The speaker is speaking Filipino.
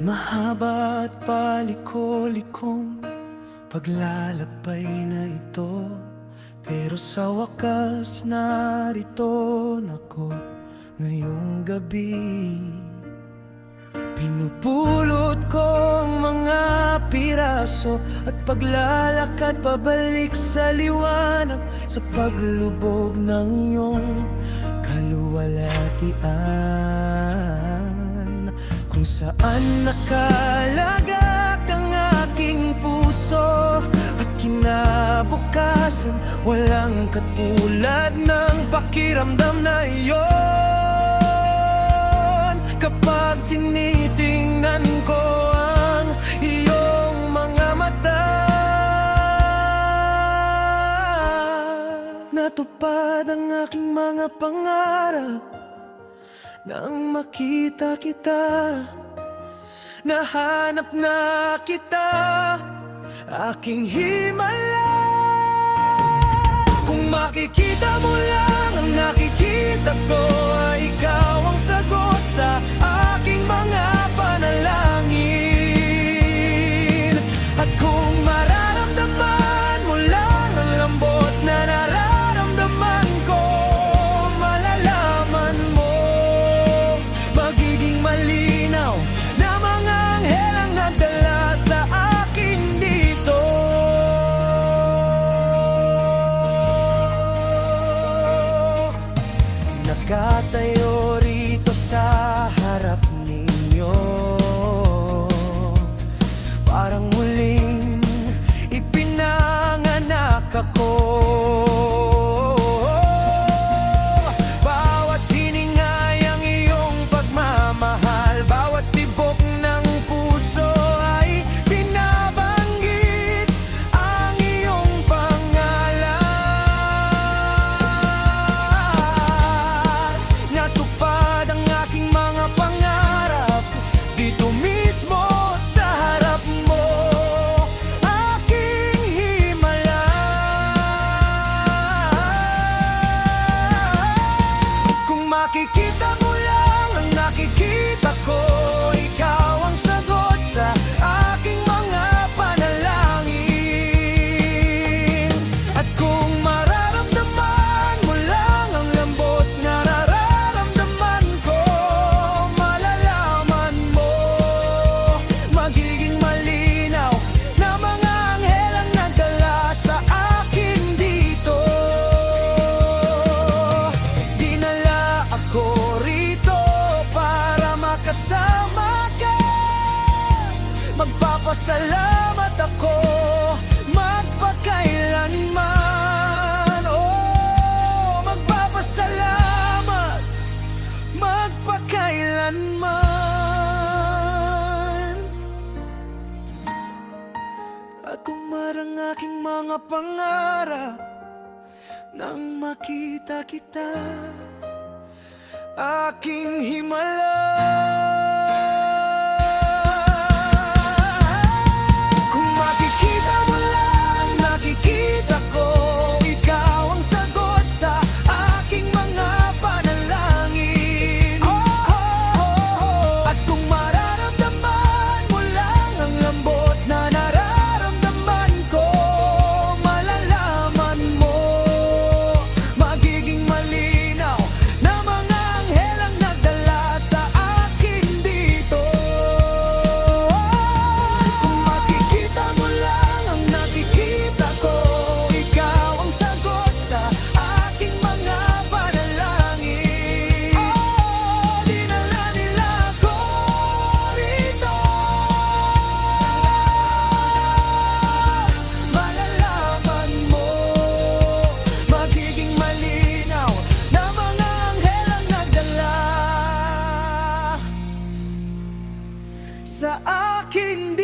Mahaba at paliko-likong paglalakbay na ito, pero sa wakas narito ako ngayong gabi. Pinupulot ko ang mga piraso at paglalakad pabalik sa liwanag, sa paglubog ng iyong kaluwalhatian, kung saan nakalagak ang aking puso at kinabukasan. Walang katulad ng pakiramdam na iyon kapag tinitingnan ko ang iyong mga mata. Natupad ang aking mga pangarap nang makita kita. Nahanap na kita, aking himala. Kung makikita mo lang ang nakikita ko, ay ikaw ang sagot sa aking mga panalangin. At kung mararamdaman mo lang ang lambot na nararamdaman ko, malalaman mo, magiging malinaw na mga anghel ang nagdala sa akin dito. Nakatayo rito sa harap ninyo, parang muling ipinanganak ako. Bawat hininga ay ang iyong pagmamahal, bawat tibok ng puso ay binabanggit ang iyong pangalan. Natupad ang aking mga pangarap dito mismo sa harap mo, aking himala. Kung makikita mo lang ang nakikita ko, ikaw ang sagot sa aking mga panalangin. At kung mararamdaman mo lang ang lambot na nararamdaman ko, malalaman mo, magiging malinaw na mga anghel ang nagdala sa akin dito. Dinala ako rito para makasama ka. Magpapasalamat ako magpakailanman. Oh, magpapasalamat magpakailanman. At kumarang aking mga pangarap nang makita kita, aking himala. Kung makikita mo lang ang nakikita ko, ikaw ang sagot sa aking mga panalangin. At kung mararamdaman mo lang ang lambot na nararamdaman ko, malalaman mo, magiging malinaw na mga anghel ang nagdala sa akin dito. Kung makikita mo lang ang nakikita ko, ikaw ang sagot sa aking mga panalangin. Dinala nila ako rito, malalaman mo, magiging malinaw na mga anghel ang nagdala sa akin